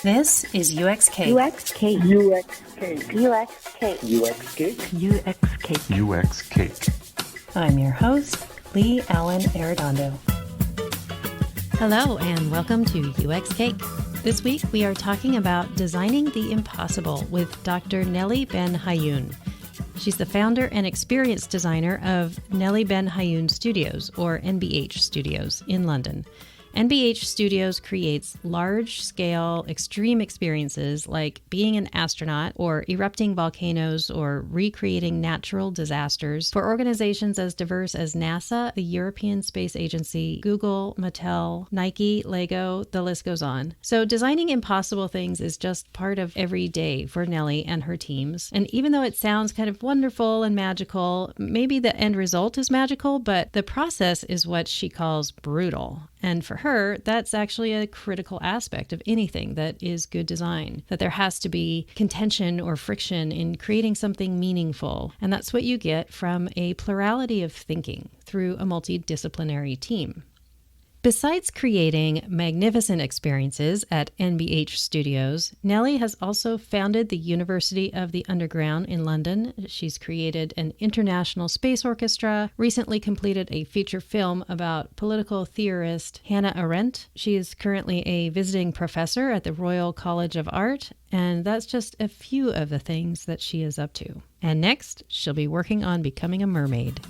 This is UX Cake. UX Cake. UX Cake. UX Cake. UX Cake. UX Cake. UX Cake. I'm your host, Lee Allen Arredondo. Hello and welcome to UX Cake. This week we are talking about designing the impossible with Dr. Nelly Ben Hyoun. She's the founder and experience designer of Nelly Ben Hayoun Studios, or NBH Studios, in London. NBH Studios creates large-scale, extreme experiences like being an astronaut or erupting volcanoes or recreating natural disasters for organizations as diverse as NASA, the European Space Agency, Google, Mattel, Nike, Lego, the list goes on. So designing impossible things is just part of every day for Nelly and her teams. And even though it sounds kind of wonderful and magical, maybe the end result is magical, but the process is what she calls brutal. And for her, that's actually a critical aspect of anything that is good design, that there has to be contention or friction in creating something meaningful. And that's what you get from a plurality of thinking through a multi-disciplinary team. Besides creating magnificent experiences at NBH Studios, Nelly has also founded the University of the Underground in London. She's created an international space orchestra, recently completed a feature film about political theorist Hannah Arendt. She is currently a visiting professor at the Royal College of Art, and that's just a few of the things that she is up to. And next, she'll be working on becoming a mermaid.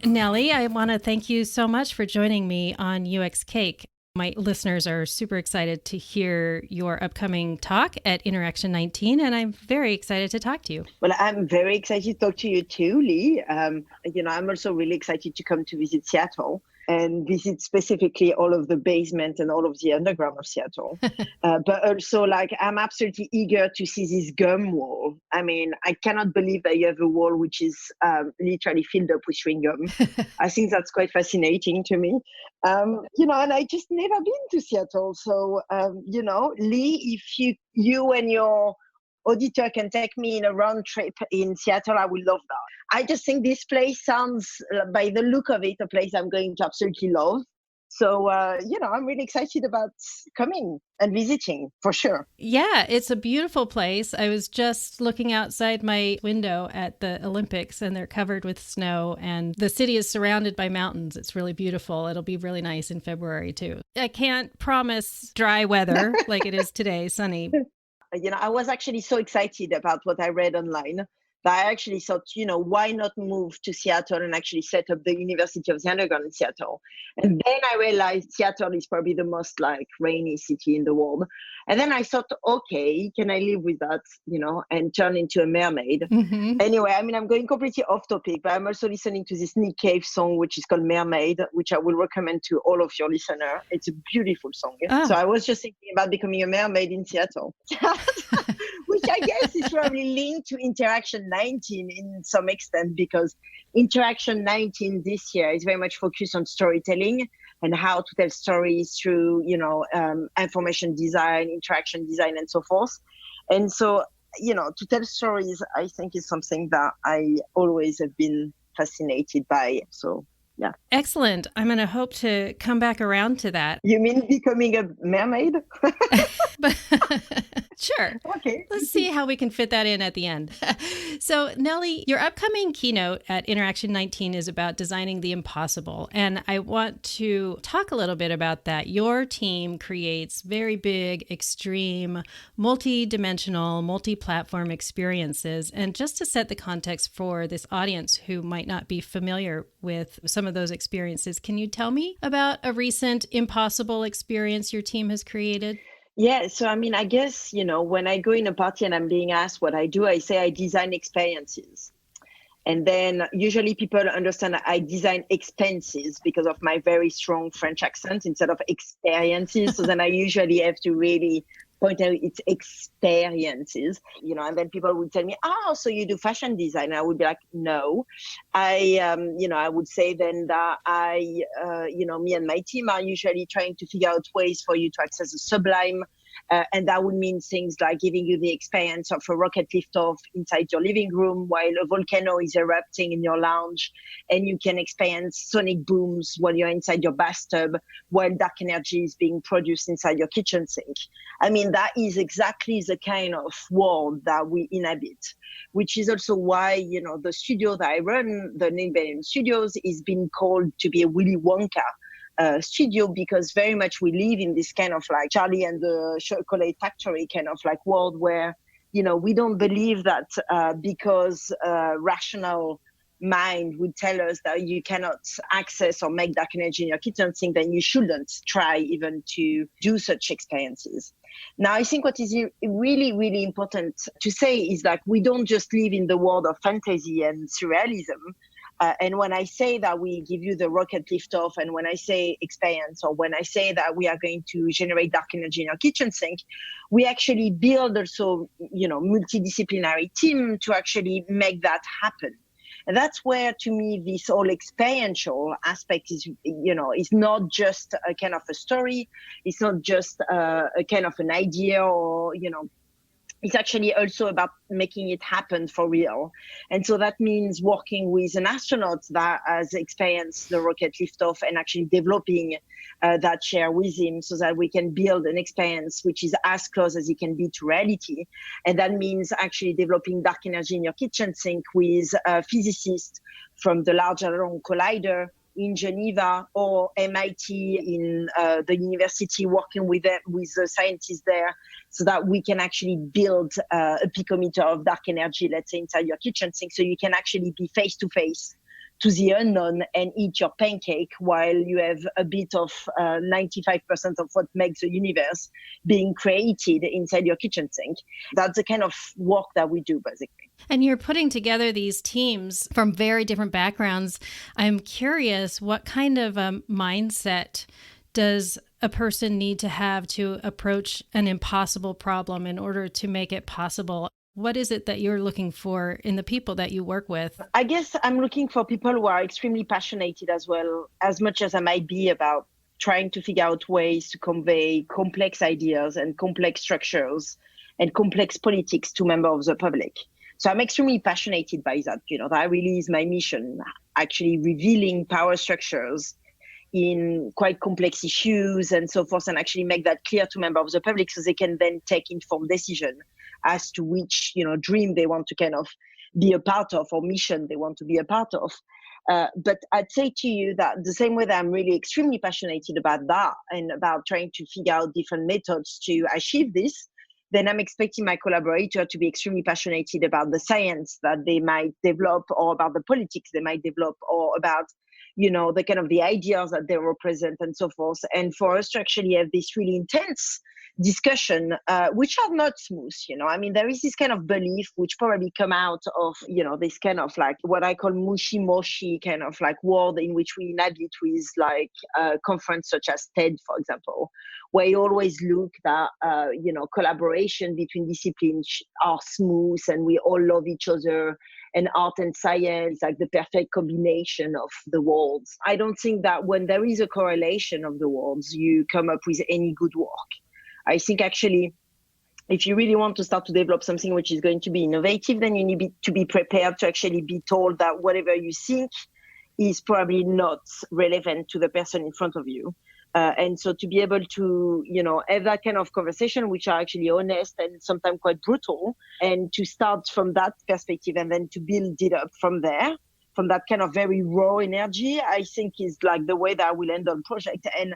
Nelly, I want to thank you so much for joining me on UX Cake. My listeners are super excited to hear your upcoming talk at Interaction 19, and I'm very excited to talk to you. Well, I'm very excited to talk to you too, Lee. I'm also really excited to come to visit Seattle and visit specifically all of the basement and all of the underground of Seattle. But also, I'm absolutely eager to see this gum wall. I mean, I cannot believe that you have a wall which is literally filled up with chewing gum. I think that's quite fascinating to me. And I just never been to Seattle. So, Lee, if you and your auditor can take me in a round trip in Seattle, I would love that. I just think this place sounds, by the look of it, a place I'm going to absolutely love. So, I'm really excited about coming and visiting for sure. Yeah, it's a beautiful place. I was just looking outside my window at the Olympics and they're covered with snow and the city is surrounded by mountains. It's really beautiful. It'll be really nice in February too. I can't promise dry weather like it is today, sunny. I was actually so excited about what I read online that I actually thought, why not move to Seattle and actually set up the University of the Underground in Seattle? And then I realized Seattle is probably the most rainy city in the world. And then I thought, okay, can I live with that, and turn into a mermaid? Mm-hmm. Anyway, I'm going completely off topic, but I'm also listening to this Nick Cave song, which is called Mermaid, which I will recommend to all of your listeners. It's a beautiful song. Oh. So I was just thinking about becoming a mermaid in Seattle, which I guess is probably linked to Interaction 19 in some extent, because Interaction 19 this year is very much focused on storytelling and how to tell stories through, information design, interaction design, and so forth. And so, to tell stories, I think is something that I always have been fascinated by. So, yeah. Excellent. I'm going to hope to come back around to that. You mean becoming a mermaid? Sure. Okay. Let's see how we can fit that in at the end. So, Nelly, your upcoming keynote at Interaction 19 is about designing the impossible. And I want to talk a little bit about that. Your team creates very big, extreme, multi-dimensional, multi-platform experiences. And just to set the context for this audience who might not be familiar with some of those experiences, can you tell me about a recent impossible experience your team has created? Yeah, so I guess, when I go in a party and I'm being asked what I do, I say I design experiences. And then usually people understand that I design expenses because of my very strong French accent instead of experiences. So then I usually have to really point out it's experiences, and then people would tell me, oh, so you do fashion design? And I would be like, no. I would say then that me and my team are usually trying to figure out ways for you to access the sublime And that would mean things like giving you the experience of a rocket liftoff inside your living room while a volcano is erupting in your lounge, and you can experience sonic booms while you're inside your bathtub, while dark energy is being produced inside your kitchen sink. I mean, that is exactly the kind of world that we inhabit, which is also why, the studio that I run, the Nelly Ben Hayoun Studios, is being called to be a Willy Wonka studio, because very much we live in this kind of like Charlie and the Chocolate Factory kind of like world where, we don't believe that because rational mind would tell us that you cannot access or make dark energy in your kitchen sink, then you shouldn't try even to do such experiences. Now, I think what is really, really important to say is that we don't just live in the world of fantasy and surrealism. And when I say that we give you the rocket liftoff, and when I say experience, or when I say that we are going to generate dark energy in your kitchen sink, we actually build also, multidisciplinary team to actually make that happen. And that's where, to me, this whole experiential aspect is, is not just a kind of a story. It's not just a kind of an idea, or, it's actually also about making it happen for real. And so that means working with an astronaut that has experienced the rocket liftoff and actually developing that share with him so that we can build an experience which is as close as it can be to reality. And that means actually developing dark energy in your kitchen sink with a physicist from the Large Hadron Collider in Geneva, or MIT in the university, working with the scientists there, so that we can actually build a picometer of dark energy, let's say, inside your kitchen sink, so you can actually be face to face to the unknown and eat your pancake while you have a bit of 95% of what makes the universe being created inside your kitchen sink. That's the kind of work that we do, basically. And you're putting together these teams from very different backgrounds. I'm curious, what kind of a mindset does a person need to have to approach an impossible problem in order to make it possible? What is it that you're looking for in the people that you work with? I guess I'm looking for people who are extremely passionate as well, as much as I might be, about trying to figure out ways to convey complex ideas and complex structures and complex politics to members of the public. So I'm extremely passionate by that. That really is my mission, actually revealing power structures in quite complex issues and so forth, and actually make that clear to members of the public so they can then take informed decision as to which, dream they want to kind of be a part of, or mission they want to be a part of. But I'd say to you that the same way that I'm really extremely passionate about that and about trying to figure out different methods to achieve this, then I'm expecting my collaborator to be extremely passionate about the science that they might develop, or about the politics they might develop, or about, the kind of the ideas that they represent and so forth. And for us to actually have this really intense discussion, which are not smooth, there is this kind of belief which probably come out of, this kind of like what I call mushy kind of like world in which we inhabit, with like a conference such as TED, for example, where you always look that, collaboration between disciplines are smooth and we all love each other, and art and science, like the perfect combination of the worlds. I don't think that when there is a correlation of the worlds, you come up with any good work. I think actually, if you really want to start to develop something which is going to be innovative, then you need to be prepared to actually be told that whatever you think is probably not relevant to the person in front of you. And so to be able to, have that kind of conversation, which are actually honest and sometimes quite brutal, and to start from that perspective and then to build it up from there, from that kind of very raw energy, I think is like the way that I will end on project. And,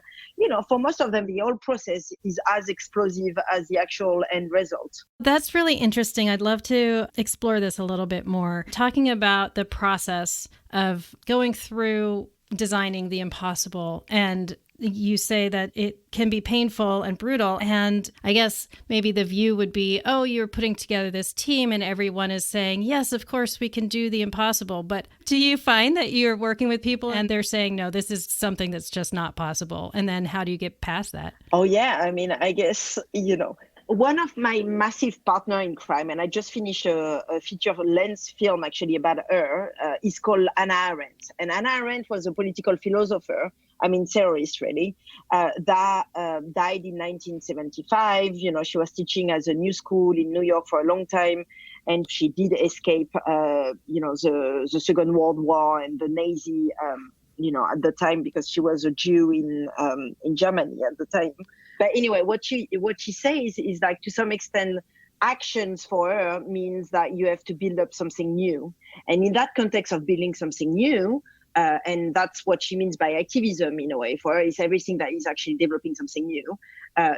for most of them, the whole process is as explosive as the actual end result. That's really interesting. I'd love to explore this a little bit more. Talking about the process of going through designing the impossible, and you say that it can be painful and brutal. And I guess maybe the view would be, oh, you're putting together this team and everyone is saying, yes, of course we can do the impossible. But do you find that you're working with people and they're saying, no, this is something that's just not possible? And then how do you get past that? Oh, yeah. I guess, one of my massive partner in crime, and I just finished a feature length film actually about her, is called Hannah Arendt. And Hannah Arendt was a political philosopher terrorist really, that died in 1975. She was teaching at a new school in New York for a long time, and she did escape, the Second World War and the Nazi, at the time, because she was a Jew in Germany at the time. But anyway, what she says is like, to some extent, actions for her means that you have to build up something new. And in that context of building something new, and that's what she means by activism in a way, for her, is everything that is actually developing something new.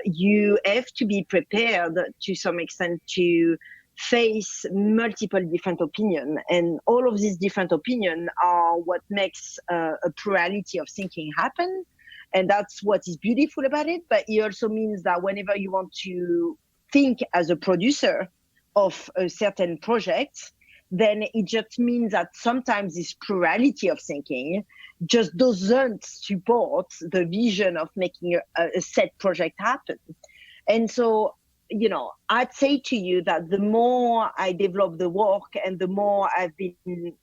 You have to be prepared to some extent to face multiple different opinions. And all of these different opinions are what makes a plurality of thinking happen. And that's what is beautiful about it. But it also means that whenever you want to think as a producer of a certain project, then it just means that sometimes this plurality of thinking just doesn't support the vision of making a set project happen. And so, I'd say to you that the more I develop the work and the more I've been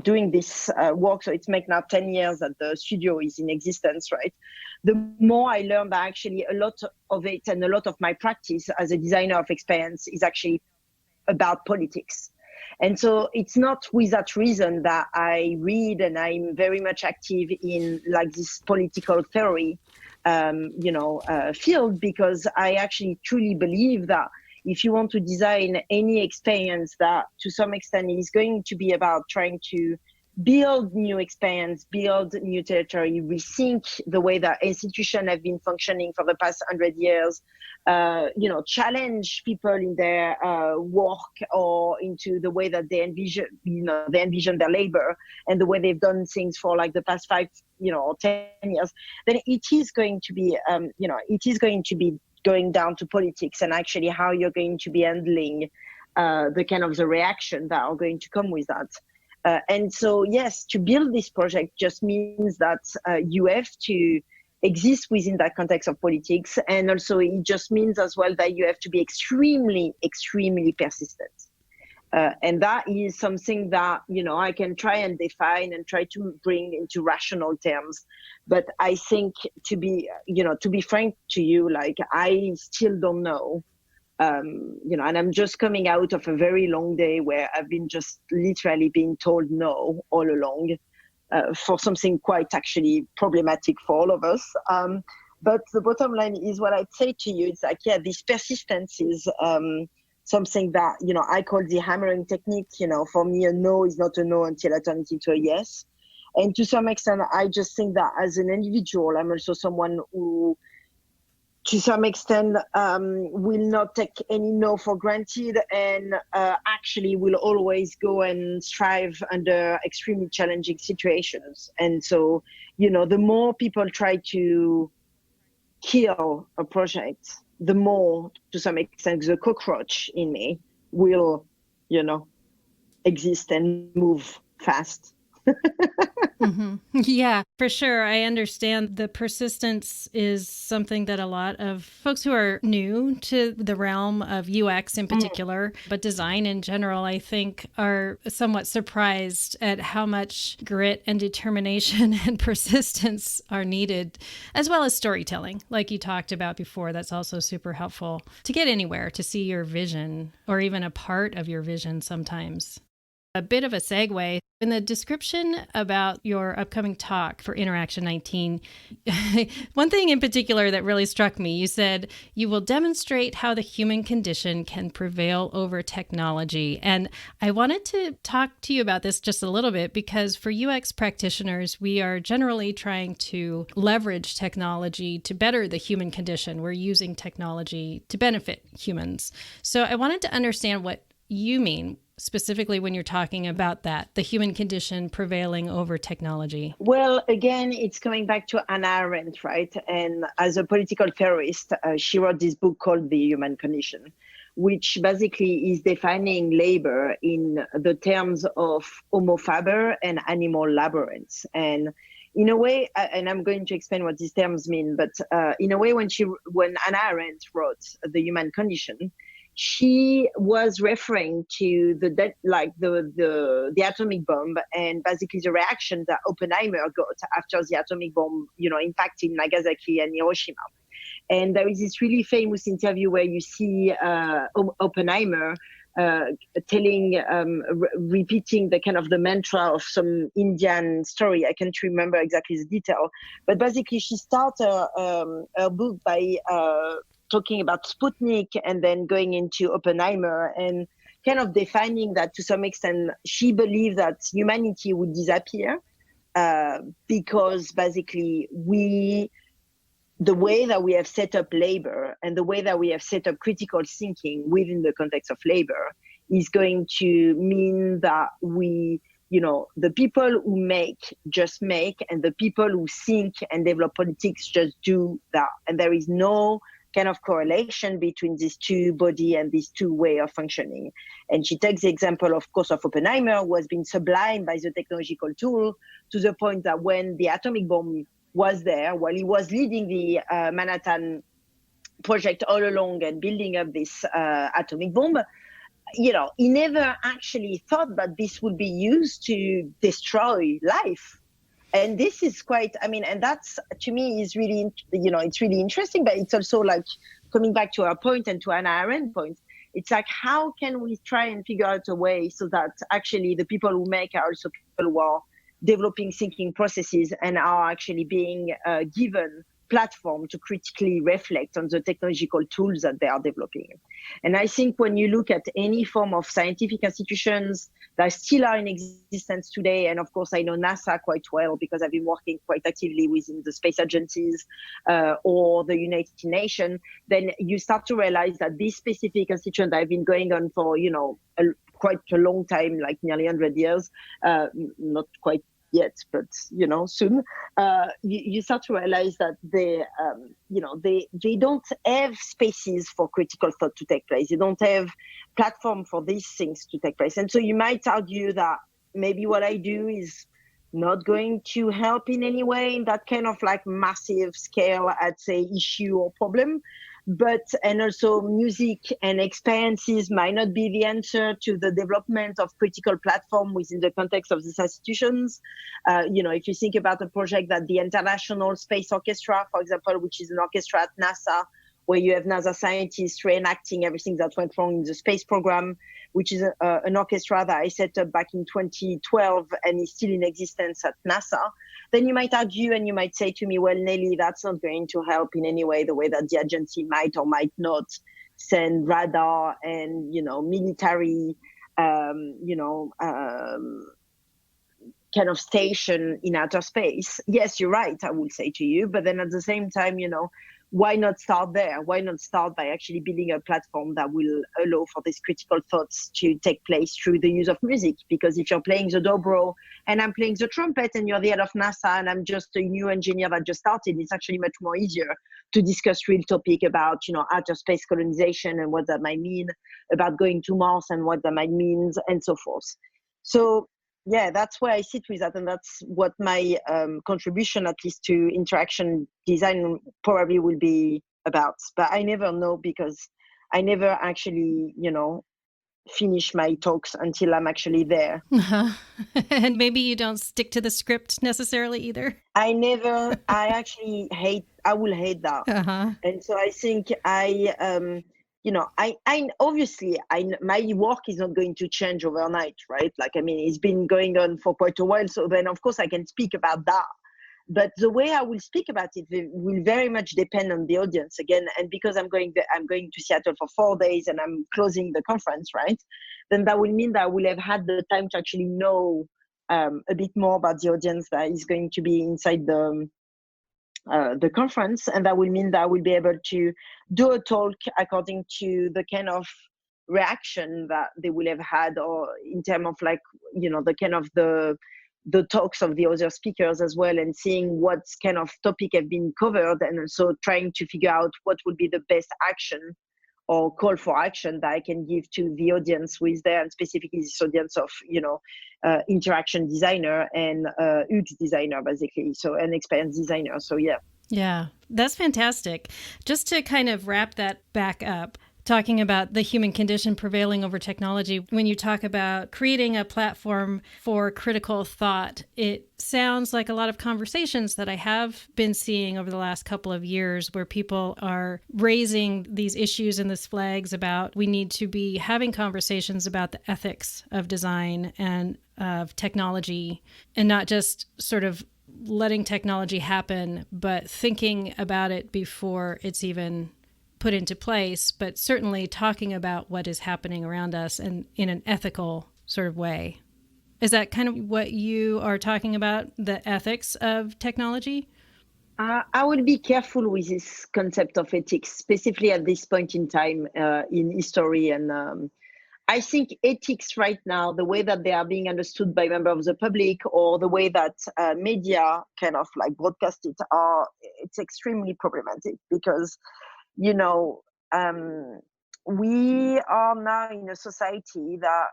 doing this work, so it's make now 10 years that the studio is in existence, right? The more I learn that actually a lot of it and a lot of my practice as a designer of experience is actually about politics. And so it's not without reason that I read and I'm very much active in like this political theory, field, because I actually truly believe that if you want to design any experience that to some extent is going to be about trying to build new experience, build new territory, rethink the way that institutions have been functioning for the past 100 years, challenge people in their work or into the way that they envision their labor and the way they've done things for like the past 5, or 10 years, then it is going to be, going down to politics and actually how you're going to be handling the kind of the reaction that are going to come with that. And so, yes, to build this project just means that you have to exist within that context of politics. And also it just means as well that you have to be extremely, extremely persistent. And that is something that, I can try and define and try to bring into rational terms. But I think to be frank to you, like, I still don't know. And I'm just coming out of a very long day where I've been just literally being told no all along for something quite actually problematic for all of us. But the bottom line is what I'd say to you. It's like, yeah, this persistence is something that, I call the hammering technique. For me, a no is not a no until I turn it into a yes. And to some extent, I just think that as an individual, I'm also someone who, to some extent, will not take any no for granted and actually will always go and strive under extremely challenging situations. And so, the more people try to kill a project, the more, to some extent, the cockroach in me will, exist and move fast. Mm-hmm. Yeah, for sure. I understand the persistence is something that a lot of folks who are new to the realm of UX in particular, but design in general, I think are somewhat surprised at how much grit and determination and persistence are needed, as well as storytelling, like you talked about before. That's also super helpful to get anywhere, to see your vision or even a part of your vision sometimes. A bit of a segue. In the description about your upcoming talk for Interaction 19, one thing in particular that really struck me, you said you will demonstrate how the human condition can prevail over technology. And I wanted to talk to you about this just a little bit because for UX practitioners, we are generally trying to leverage technology to better the human condition. We're using technology to benefit humans. So I wanted to understand what you mean specifically when you're talking about that, the human condition prevailing over technology? Well, again, it's coming back to Hannah Arendt, right? And as a political theorist, she wrote this book called The Human Condition, which basically is defining labor in the terms of Homo faber and animal labyrinths. And in a way, and I'm going to explain what these terms mean, but in a way, when Hannah Arendt wrote The Human Condition, she was referring to the atomic bomb and basically the reaction that Oppenheimer got after the atomic bomb, impacted Nagasaki and Hiroshima. And there is this really famous interview where you see Oppenheimer repeating the kind of the mantra of some Indian story. I can't remember exactly the detail, but basically she started her book by talking about Sputnik and then going into Oppenheimer and kind of defining that to some extent she believed that humanity would disappear because basically the way that we have set up labor and the way that we have set up critical thinking within the context of labor is going to mean that the people who make just make, and the people who think and develop politics just do that. And there is no kind of correlation between these two body and these two way of functioning. And she takes the example, of course, of Oppenheimer, who has been sublimed by the technological tool to the point that when the atomic bomb was there, while he was leading the Manhattan Project all along and building up this atomic bomb, he never actually thought that this would be used to destroy life. And this is quite, and that's, to me, is really, it's really interesting, but it's also like coming back to our point and to Hannah Arendt's point. It's like, how can we try and figure out a way so that actually the people who make are also people who are developing thinking processes and are actually being given platform to critically reflect on the technological tools that they are developing. And I think when you look at any form of scientific institutions that still are in existence today, and of course I know NASA quite well because I've been working quite actively within the space agencies or the United Nations, then you start to realize that these specific institutions that have been going on for, quite a long time, like nearly 100 years, not quite yet, but soon. You start to realize that they don't have spaces for critical thought to take place. They don't have platform for these things to take place. And so you might argue that maybe what I do is not going to help in any way in that kind of like massive scale, I'd say, issue or problem. And also music and experiences might not be the answer to the development of critical platform within the context of these institutions. If you think about a project that the International Space Orchestra, for example, which is an orchestra at NASA, where you have NASA scientists reenacting everything that went wrong in the space program, which is an orchestra that I set up back in 2012 and is still in existence at NASA, then you might argue and you might say to me, well, Nelly, that's not going to help in any way, the way that the agency might or might not send radar and, military, kind of station in outer space. Yes, you're right, I will say to you. But then at the same time, why not start there? Why not start by actually building a platform that will allow for these critical thoughts to take place through the use of music? Because if you're playing the dobro and I'm playing the trumpet and you're the head of NASA and I'm just a new engineer that just started, it's actually much more easier to discuss real topic about, outer space colonization and what that might mean, about going to Mars and what that might mean, and so forth. So yeah, that's where I sit with that, and that's what my contribution, at least to interaction design, probably will be about. But I never know because I never actually, finish my talks until I'm actually there. Uh-huh. And maybe you don't stick to the script necessarily either. I will hate that. Uh-huh. And so I think obviously my work is not going to change overnight, right? It's been going on for quite a while. So then of course I can speak about that. But the way I will speak about it will very much depend on the audience again. And because I'm going to Seattle for 4 days and I'm closing the conference, right? Then that will mean that I will have had the time to actually know a bit more about the audience that is going to be inside the conference, and that will mean that I will be able to do a talk according to the kind of reaction that they will have had, or in terms of the kind of the talks of the other speakers as well, and seeing what kind of topic have been covered, and also trying to figure out what would be the best action or call for action that I can give to the audience who is there, and specifically this audience of, interaction designer and UX designer, basically. So an experience designer. So yeah. Yeah, that's fantastic. Just to kind of wrap that back up, talking about the human condition prevailing over technology. When you talk about creating a platform for critical thought, it sounds like a lot of conversations that I have been seeing over the last couple of years where people are raising these issues and these flags about we need to be having conversations about the ethics of design and of technology, and not just sort of letting technology happen, but thinking about it before it's even put into place, but certainly talking about what is happening around us and in an ethical sort of way. Is that kind of what you are talking about, the ethics of technology? I would be careful with this concept of ethics, specifically at this point in time in history. And I think ethics right now, the way that they are being understood by members of the public or the way that media kind of like broadcast it, it's extremely problematic because, you know, we are now in a society that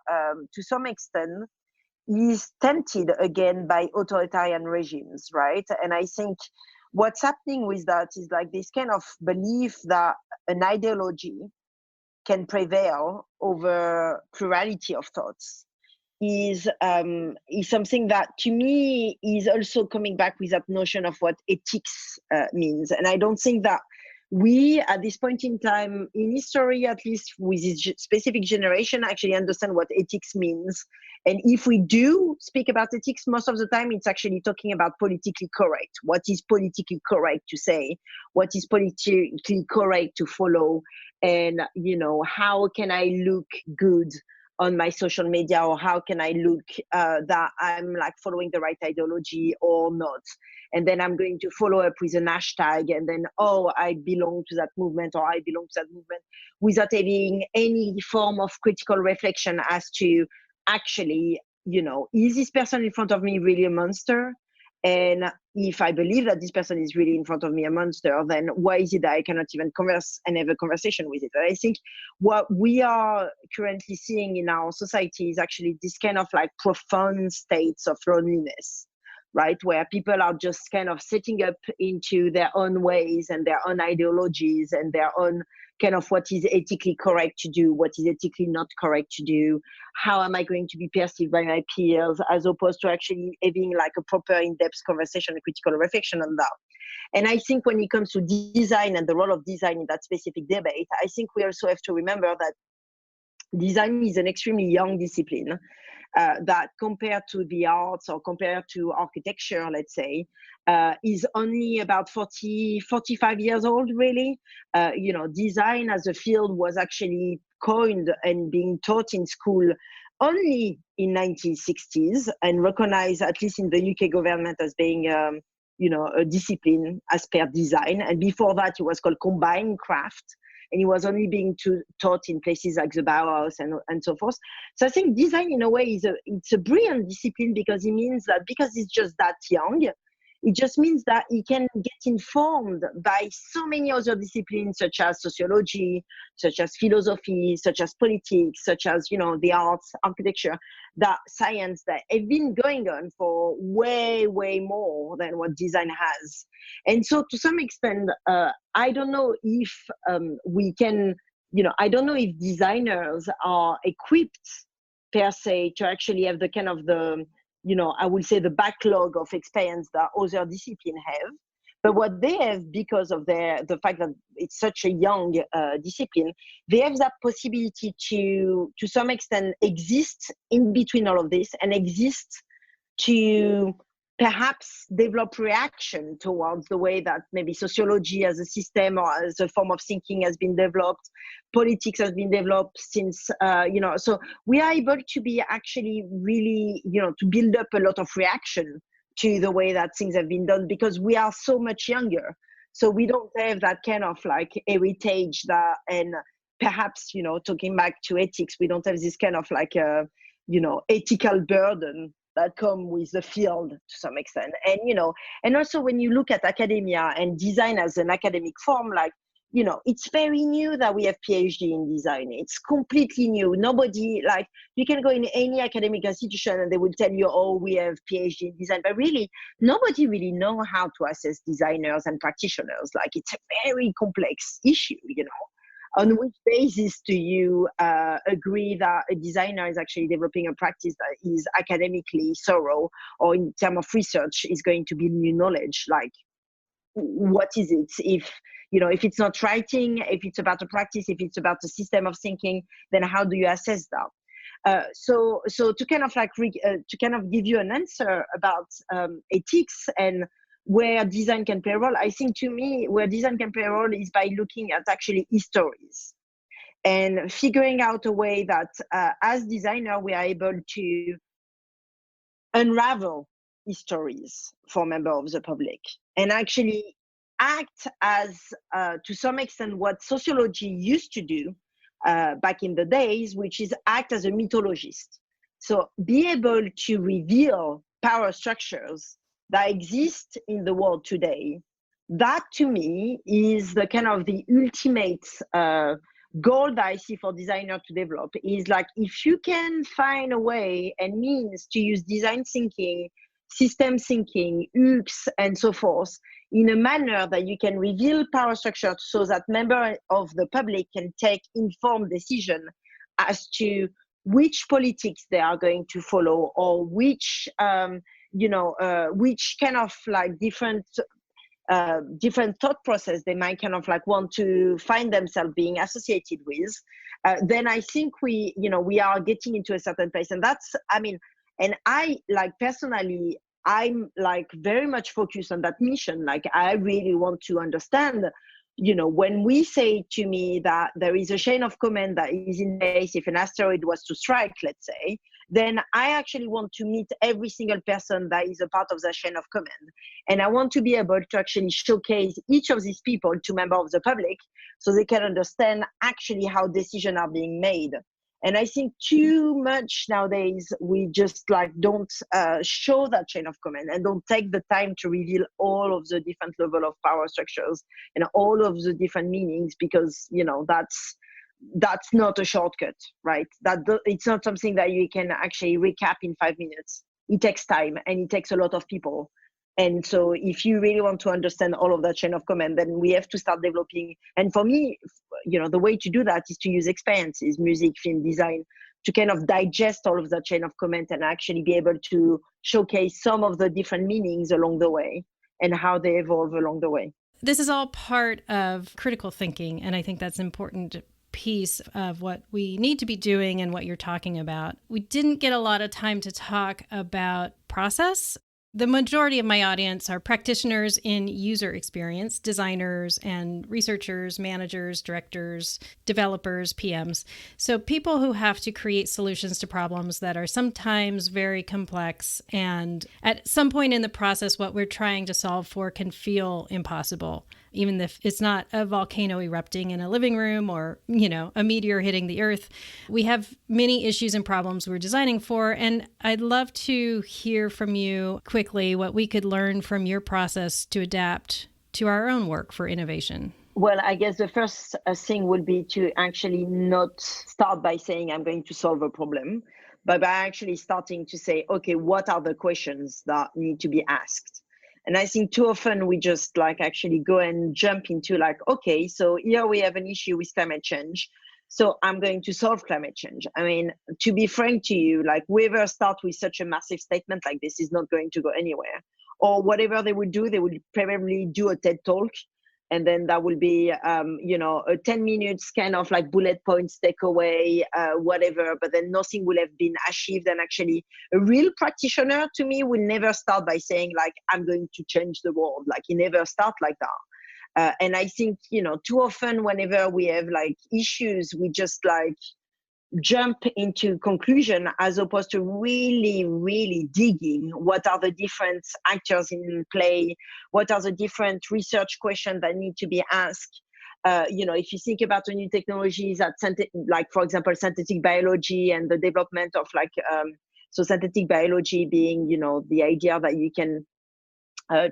to some extent is tempted again by authoritarian regimes, right? And I think what's happening with that is like this kind of belief that an ideology can prevail over plurality of thoughts is something that to me is also coming back with that notion of what ethics means. And I don't think that we at this point in time in history, at least with this specific generation, actually understand what ethics means. And if we do speak about ethics, most of the time it's actually talking about politically correct. What is politically correct to say? What is politically correct to follow? And, you know, how can I look good on my social media, or how can I look that I'm like following the right ideology or not? And then I'm going to follow up with an hashtag, and then, oh, I belong to that movement, or I belong to that movement, without having any form of critical reflection as to actually, you know, is this person in front of me really a monster? And if I believe that this person is really in front of me a monster, then why is it that I cannot even converse and have a conversation with it? And I think what we are currently seeing in our society is actually this kind of like profound states of loneliness, right? Where people are just kind of setting up into their own ways and their own ideologies and their own kind of what is ethically correct to do, what is ethically not correct to do, how am I going to be perceived by my peers, as opposed to actually having like a proper in-depth conversation, a critical reflection on that. And I think when it comes to design and the role of design in that specific debate, I think we also have to remember that design is an extremely young discipline that compared to the arts or compared to architecture, let's say, is only about 45 years old, really. You know, design as a field was actually coined and being taught in school only in 1960s and recognized, at least in the UK government, as being, you know, a discipline as per design. And before that, it was called combined craft. And it was only being taught in places like the Bauhaus and so forth. So I think design, in a way, it's a brilliant discipline because it means that because it's just that young, it just means that it can get informed by so many other disciplines, such as sociology, such as philosophy, such as politics, such as, you know, the arts, architecture, that science that have been going on for way, way more than what design has. And so to some extent, I don't know if we can, you know, I don't know if designers are equipped per se to actually have the kind of the, you know, I would say the backlog of experience that other disciplines have. But what they have, because of the fact that it's such a young discipline, they have that possibility to some extent exist in between all of this and exist to perhaps develop reaction towards the way that maybe sociology as a system or as a form of thinking has been developed, politics has been developed since, you know, so we are able to be actually really, you know, to build up a lot of reaction to the way that things have been done because we are so much younger. So we don't have that kind of like heritage that, and perhaps, you know, talking back to ethics, we don't have this kind of like, you know, ethical burden that come with the field to some extent. And, you know, and also when you look at academia and design as an academic form, like, you know, it's very new that we have PhD in design. It's completely new. Nobody, like, you can go in any academic institution and they will tell you, oh, we have PhD in design, but really nobody really know how to assess designers and practitioners. Like, it's a very complex issue, you know. on which basis do you agree that a designer is actually developing a practice that is academically thorough, or in terms of research is going to be new knowledge? Like, what is it? If if it's not writing, if it's about a practice, if it's about a system of thinking, then how do you assess that? So to kind of to kind of give you an answer about ethics and where design can play a role, I think to me where design can play a role is by looking at actually histories and figuring out a way that as designer we are able to unravel histories for members of the public and actually act as to some extent what sociology used to do back in the days, which is act as a mythologist. So be able to reveal power structures that exist in the world today. That to me is the kind of the ultimate goal that I see for designers to develop, is like, if you can find a way and means to use design thinking, system thinking, hooks, and so forth in a manner that you can reveal power structure so that members of the public can take informed decision as to which politics they are going to follow, or which which kind of like different thought process they might kind of like want to find themselves being associated with, then I think we are getting into a certain place. And that's, and I like personally, I'm like very much focused on that mission. Like, I really want to understand, when we say to me that there is a chain of command that is in place if an asteroid was to strike, let's say, then I actually want to meet every single person that is a part of that chain of command. And I want to be able to actually showcase each of these people to members of the public so they can understand actually how decisions are being made. And I think too much nowadays, we just like don't show that chain of command and don't take the time to reveal all of the different level of power structures and all of the different meanings, because, that's not a shortcut, right? It's not something that you can actually recap in 5 minutes. It takes time and it takes a lot of people. And so if you really want to understand all of that chain of command, then we have to start developing. And for me, the way to do that is to use experiences, music, film, design, to kind of digest all of that chain of command and actually be able to showcase some of the different meanings along the way and how they evolve along the way. This is all part of critical thinking, and I think that's important piece of what we need to be doing and what you're talking about. We didn't get a lot of time to talk about process. The majority of my audience are practitioners in user experience, designers and researchers, managers, directors, developers, PMs. So people who have to create solutions to problems that are sometimes very complex. And at some point in the process, what we're trying to solve for can feel impossible, even if it's not a volcano erupting in a living room or, a meteor hitting the earth. We have many issues and problems we're designing for. And I'd love to hear from you quickly what we could learn from your process to adapt to our own work for innovation. Well, I guess the first thing would be to actually not start by saying I'm going to solve a problem, but by actually starting to say, okay, what are the questions that need to be asked? And I think too often we just like actually go and jump into like, okay, so here we have an issue with climate change, so I'm going to solve climate change. I mean, to be frank to you, like whoever start with such a massive statement like this is not going to go anywhere. Or whatever they would do, they would probably do a TED talk. And then that will be, a 10 minutes kind of like bullet points takeaway, whatever, but then nothing will have been achieved. And actually a real practitioner to me will never start by saying like, I'm going to change the world. Like he never start like that. And I think, too often whenever we have like issues, we just like jump into conclusion as opposed to really, really digging what are the different actors in play, what are the different research questions that need to be asked. If you think about the new technologies that like, for example, synthetic biology and the development of like, so synthetic biology being, the idea that you can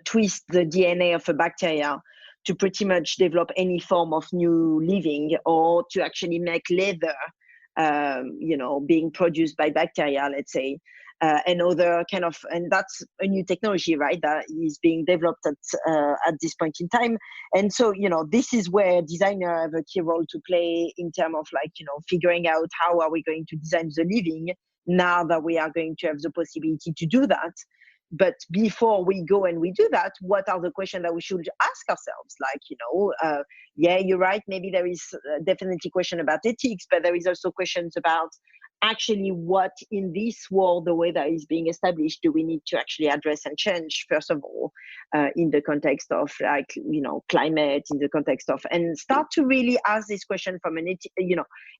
twist the DNA of a bacteria to pretty much develop any form of new living, or to actually make leather, being produced by bacteria, let's say. and other kind of, and that's a new technology, right, that is being developed at this point in time. And so, this is where designers have a key role to play in terms of figuring out how are we going to design the living now that we are going to have the possibility to do that. But before we go and we do that, what are the questions that we should ask ourselves? Yeah, you're right. Maybe there is definitely question about ethics, but there is also questions about actually what in this world, the way that is being established, do we need to actually address and change, first of all, in the context of climate, in the context of, and start to really ask this question from an,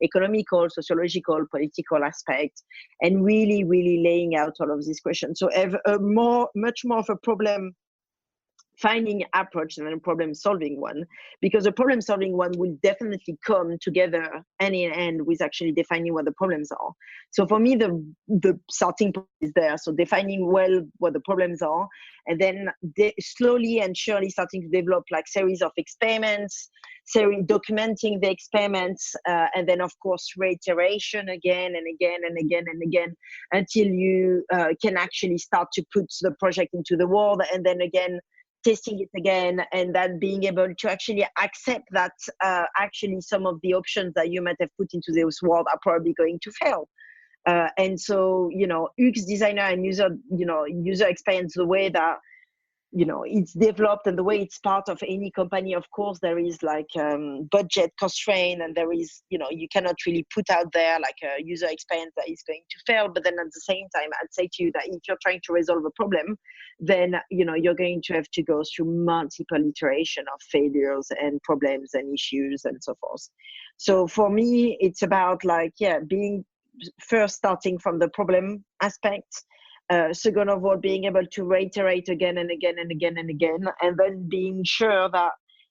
economical, sociological, political aspect, and really, really laying out all of these questions. So have much more of a problem finding approach than a problem solving one, because a problem solving one will definitely come together hand in hand with actually defining what the problems are. So for me, the starting point is there. So defining well what the problems are, and then slowly and surely starting to develop series of experiments, documenting the experiments, and then of course reiteration again and again and again and again until you can actually start to put the project into the world, and then again testing it again, and then being able to actually accept that actually some of the options that you might have put into this world are probably going to fail. And so, UX designer and user experience, the way that, it's developed and the way it's part of any company, of course, there is budget constraint, and there is, you cannot really put out there a user experience that is going to fail. But then at the same time, I'd say to you that if you're trying to resolve a problem, then, you're going to have to go through multiple iteration of failures and problems and issues and so forth. So for me, it's about being first starting from the problem aspect, second of all, being able to reiterate again and again and again and again, and then being sure that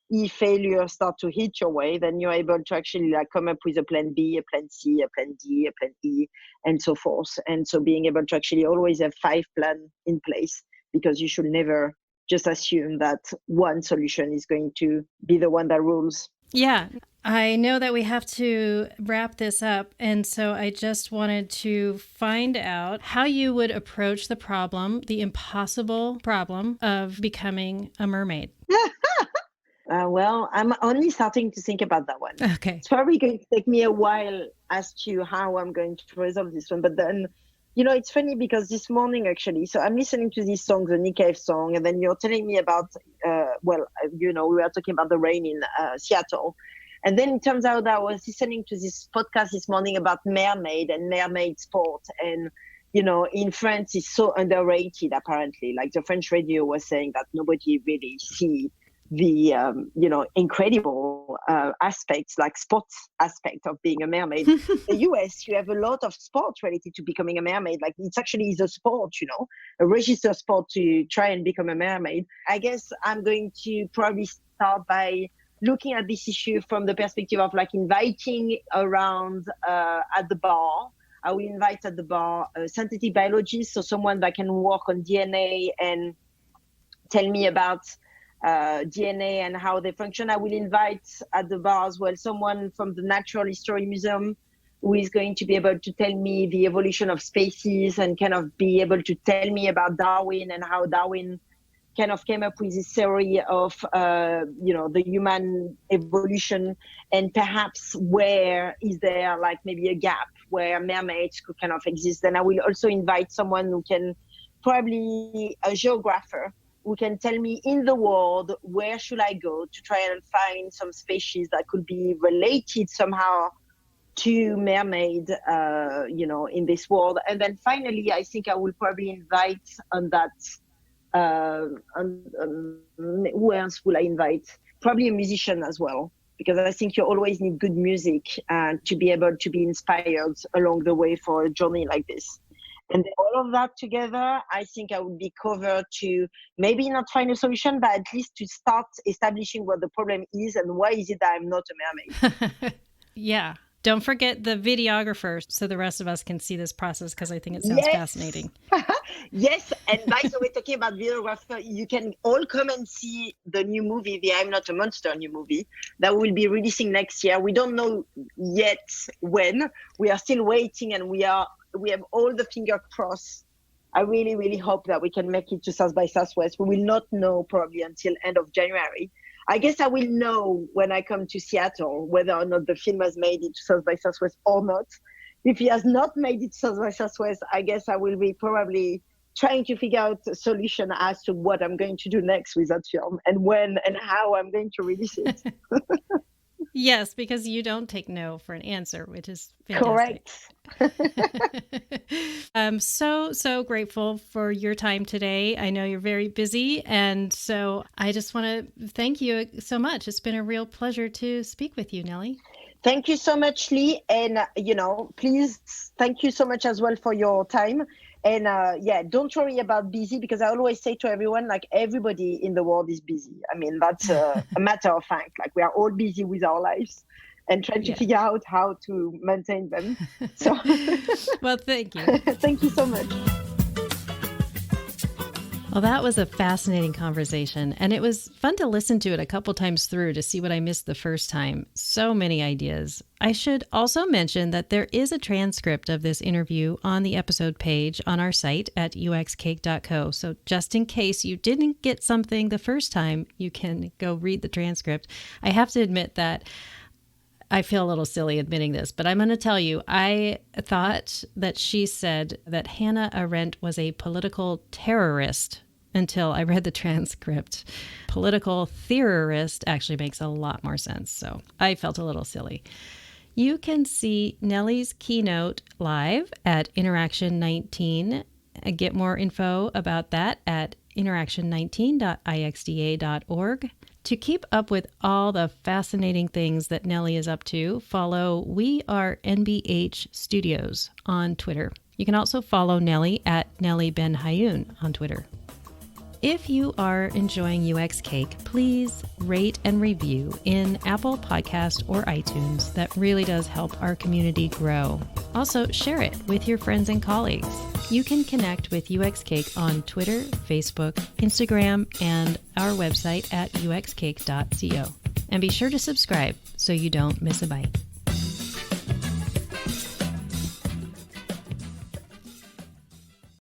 if failures start to hit your way, then you're able to actually come up with a plan B, a plan C, a plan D, a plan E, and so forth. And so being able to actually always have 5 plans in place, because you should never just assume that one solution is going to be the one that rules. Yeah, I know that we have to wrap this up. And so I just wanted to find out how you would approach the problem, the impossible problem of becoming a mermaid. Well, I'm only starting to think about that one. Okay. It's probably going to take me a while as to how I'm going to resolve this one. But then, it's funny because this morning, actually, so I'm listening to this song, the Nick Cave song, and then you're telling me about, we were talking about the rain in Seattle. And then it turns out that I was listening to this podcast this morning about Mermaid and mermaid sport. And, in France, it's so underrated, apparently. The French radio was saying that nobody really see the, incredible aspects, sports aspect of being a mermaid. The US, you have a lot of sports related to becoming a mermaid. It's actually a sport, a registered sport to try and become a mermaid. I guess I'm going to probably start by looking at this issue from the perspective of inviting around at the bar. I will invite at the bar a synthetic biologist, so someone that can work on DNA and tell me about DNA and how they function. I will invite at the bar as well someone from the Natural History Museum who is going to be able to tell me the evolution of species and kind of be able to tell me about Darwin and how Darwin kind of came up with this theory of, the human evolution, and perhaps where is there maybe a gap where mermaids could kind of exist. Then I will also invite someone who can, probably a geographer, who can tell me in the world, where should I go to try and find some species that could be related somehow to mermaid, in this world. And then finally, I think I will probably invite on that, who else will I invite? Probably a musician as well, because I think you always need good music to be able to be inspired along the way for a journey like this. And all of that together, I think I would be covered to maybe not find a solution, but at least to start establishing what the problem is and why is it that I'm not a mermaid. Yeah. Don't forget the videographer so the rest of us can see this process, because I think it sounds fascinating. Yes. And by the way, talking about videographer, you can all come and see the new movie, the I'm Not a Monster new movie that will be releasing next year. We don't know yet when. We are still waiting, and we have all the finger crossed I really, really hope that we can make it to South by Southwest. We will not know probably until end of January. I guess I will know when I come to Seattle whether or not the film has made it to South by Southwest or not. If he has not made it to South by Southwest, I guess I will be probably trying to figure out a solution as to what I'm going to do next with that film and when and how I'm going to release it. Yes, because you don't take no for an answer, which is fantastic. Correct. I'm so grateful for your time today. I know you're very busy, and so I just want to thank you so much. It's been a real pleasure to speak with you, Nelly. Thank you so much, Lee. And, please, thank you so much as well for your time. And don't worry about busy, because I always say to everyone, like, everybody in the world is busy. I mean, that's a matter of fact. Like, we are all busy with our lives and trying to figure out how to maintain them. So, well, thank you. Thank you so much. Well, that was a fascinating conversation, and it was fun to listen to it a couple times through to see what I missed the first time. So many ideas. I should also mention that there is a transcript of this interview on the episode page on our site at uxcake.co. So just in case you didn't get something the first time, you can go read the transcript. I have to admit that I feel a little silly admitting this, but I'm going to tell you, I thought that she said that Hannah Arendt was a political terrorist until I read the transcript. Political theorist actually makes a lot more sense, so I felt a little silly. You can see Nelly's keynote live at Interaction 19. Get more info about that at interaction19.ixda.org. To keep up with all the fascinating things that Nelly is up to, follow We Are NBH Studios on Twitter. You can also follow Nelly at Nelly Ben Hyoun on Twitter. If you are enjoying UX Cake, please rate and review in Apple Podcast or iTunes. That really does help our community grow. Also, share it with your friends and colleagues. You can connect with UX Cake on Twitter, Facebook, Instagram, and our website at uxcake.co. And be sure to subscribe so you don't miss a bite.